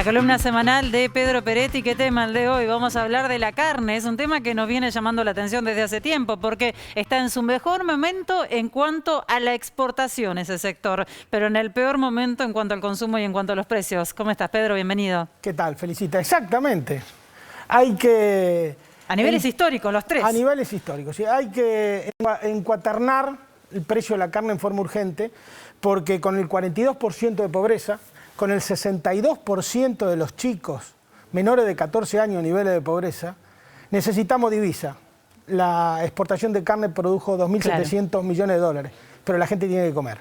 La columna semanal de Pedro Peretti. ¿Qué tema el de hoy? Vamos a hablar de la carne. Es un tema que nos viene llamando la atención desde hace tiempo porque está en su mejor momento en cuanto a la exportación ese sector, pero en el peor momento en cuanto al consumo y en cuanto a los precios. ¿Cómo estás, Pedro? Bienvenido. ¿Qué tal? Felicita. Exactamente. Hay que... A niveles históricos, los tres. A niveles históricos, sí. Hay que encuaternar el precio de la carne en forma urgente porque con el 42% de pobreza, con el 62% de los chicos menores de 14 años en niveles de pobreza, necesitamos divisa. La exportación de carne produjo 2.700 millones de dólares, pero la gente tiene que comer.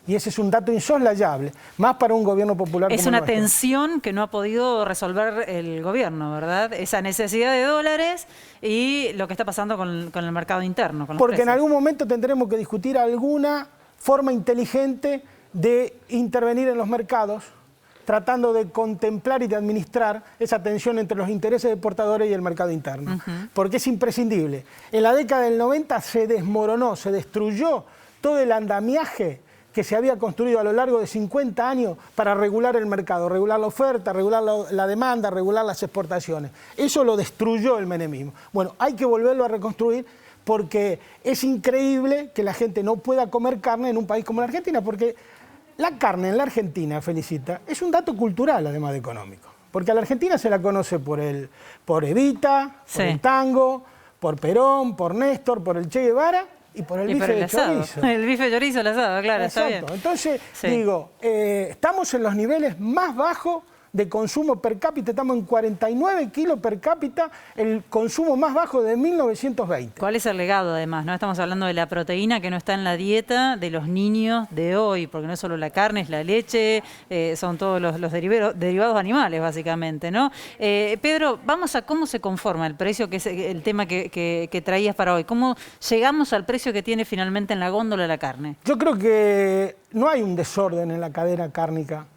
Y ese es un dato insoslayable, más para un gobierno popular como Es una nuestro. tensión que no ha podido resolver el gobierno, ¿verdad? Esa necesidad de dólares y lo que está pasando con el mercado interno. Con los Porque precios. en algún momento tendremos que discutir alguna forma inteligente de intervenir en los mercados, tratando de contemplar y de administrar esa tensión entre los intereses de exportadores y el mercado interno. Porque es imprescindible. En la década del 90 se desmoronó, se destruyó todo el andamiaje que se había construido a lo largo de 50 años para regular el mercado, regular la oferta, regular la demanda, regular las exportaciones. Eso lo destruyó el menemismo. Bueno, hay que volverlo a reconstruir porque es increíble que la gente no pueda comer carne en un país como la Argentina, porque la carne en la Argentina, Felicita, es un dato cultural además de económico. Porque a la Argentina se la conoce por Evita, por el tango, por Perón, por Néstor, por el Che Guevara y por el bife de chorizo. El bife chorizo, el asado, claro, Exacto. está bien. Entonces, sí. digo, estamos en los niveles más bajos de consumo per cápita, estamos en 49 kilos per cápita, el consumo más bajo de 1920. ¿Cuál es el legado además? ¿No? Estamos hablando de la proteína que no está en la dieta de los niños de hoy, porque no es solo la carne, es la leche, son todos los derivados animales básicamente, ¿no? Pedro, vamos a cómo se conforma el precio, que es el tema que traías para hoy. ¿Cómo llegamos al precio que tiene finalmente en la góndola la carne? Yo creo que no hay un desorden en la cadena cárnica.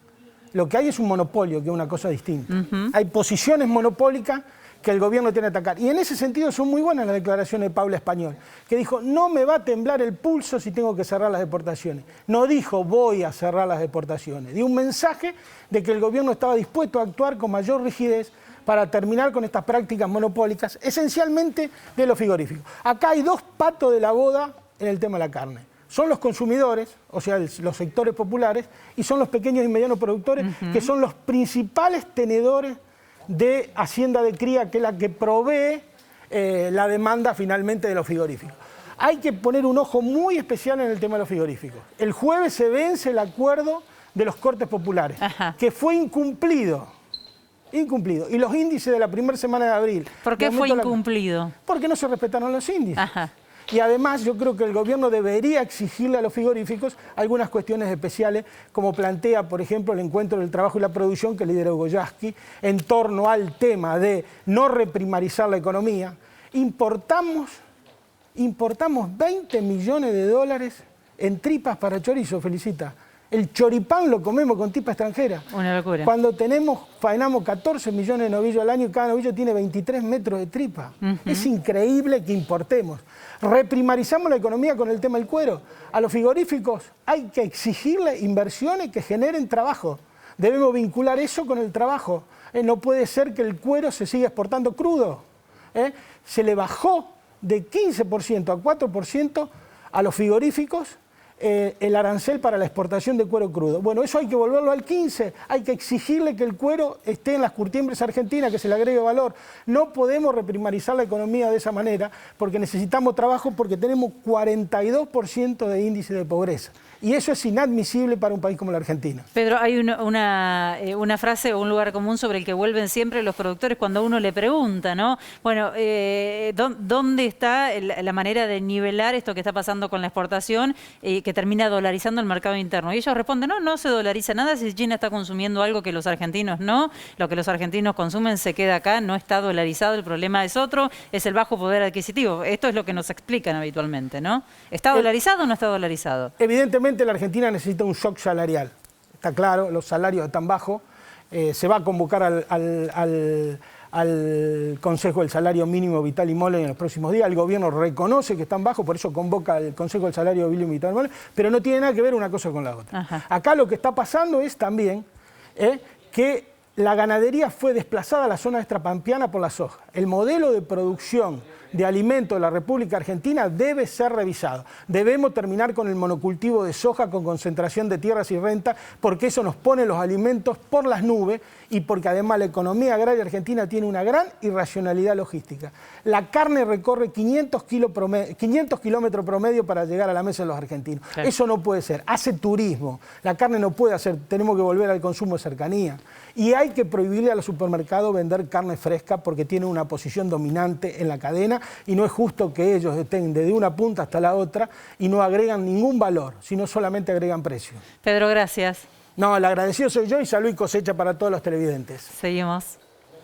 Lo que hay es un monopolio, que es una cosa distinta. Hay posiciones monopólicas que el gobierno tiene que atacar. Y en ese sentido son muy buenas las declaraciones de Paula Español, que dijo, no me va a temblar el pulso si tengo que cerrar las exportaciones. No dijo, voy a cerrar las exportaciones. Dio un mensaje de que el gobierno estaba dispuesto a actuar con mayor rigidez para terminar con estas prácticas monopólicas, esencialmente de los frigoríficos. Acá hay dos patos de la boda en el tema de la carne. Son los consumidores, o sea, los sectores populares, y son los pequeños y medianos productores, que son los principales tenedores de hacienda de cría, que es la que provee la demanda finalmente de los frigoríficos. Hay que poner un ojo muy especial en el tema de los frigoríficos. El jueves se vence el acuerdo de los cortes populares, que fue incumplido. Incumplido. Y los índices de la primera semana de abril. ¿Por qué fue incumplido? Porque no se respetaron los índices. Ajá. Y además yo creo que el gobierno debería exigirle a los frigoríficos algunas cuestiones especiales, como plantea, por ejemplo, el encuentro del trabajo y la producción que lidera Hugo Yasky, en torno al tema de no reprimarizar la economía. Importamos 20 millones de dólares en tripas para chorizo, Felicita. El choripán lo comemos con tripa extranjera. Una locura. Cuando faenamos 14 millones de novillos al año y cada novillo tiene 23 metros de tripa. Es increíble que importemos. Reprimarizamos la economía con el tema del cuero. A los frigoríficos hay que exigirle inversiones que generen trabajo. Debemos vincular eso con el trabajo. No puede ser que el cuero se siga exportando crudo. Se le bajó de 15% a 4% a los frigoríficos el arancel para la exportación de cuero crudo. Bueno, eso hay que volverlo al 15%, hay que exigirle que el cuero esté en las curtiembres argentinas, que se le agregue valor. No podemos reprimarizar la economía de esa manera porque necesitamos trabajo, porque tenemos 42% de índice de pobreza. Y eso es inadmisible para un país como la Argentina. Pedro, hay una frase o un lugar común sobre el que vuelven siempre los productores cuando uno le pregunta, ¿no? Bueno, ¿dónde está la manera de nivelar esto que está pasando con la exportación que termina dolarizando el mercado interno? Y ellos responden, no se dolariza nada si China está consumiendo algo que los argentinos no. Lo que los argentinos consumen se queda acá, no está dolarizado, el problema es otro, es el bajo poder adquisitivo. Esto es lo que nos explican habitualmente, ¿no? ¿Está dolarizado o no está dolarizado? Evidentemente la Argentina necesita un shock salarial. Está claro, los salarios están bajos. Se va a convocar al Consejo del Salario Mínimo Vital y Molen en los próximos días. El gobierno reconoce que están bajos, por eso convoca al Consejo del Salario Mínimo Vital y Molen, pero no tiene nada que ver una cosa con la otra. Acá lo que está pasando es también que la ganadería fue desplazada a la zona extrapampeana por la soja. El modelo de producción de alimentos de la República Argentina debe ser revisado. Debemos terminar con el monocultivo de soja con concentración de tierras y renta, porque eso nos pone los alimentos por las nubes y porque además la economía agraria argentina tiene una gran irracionalidad logística. La carne recorre 500 kilómetros promedio para llegar a la mesa de los argentinos. Claro. Eso no puede ser. Hace turismo. La carne no puede hacer. Tenemos que volver al consumo de cercanía. Y hay que prohibirle a los supermercados vender carne fresca porque tiene una posición dominante en la cadena y no es justo que ellos estén desde una punta hasta la otra y no agregan ningún valor, sino solamente agregan precio. Pedro, gracias. No, el agradecido soy yo y salud y cosecha para todos los televidentes. Seguimos.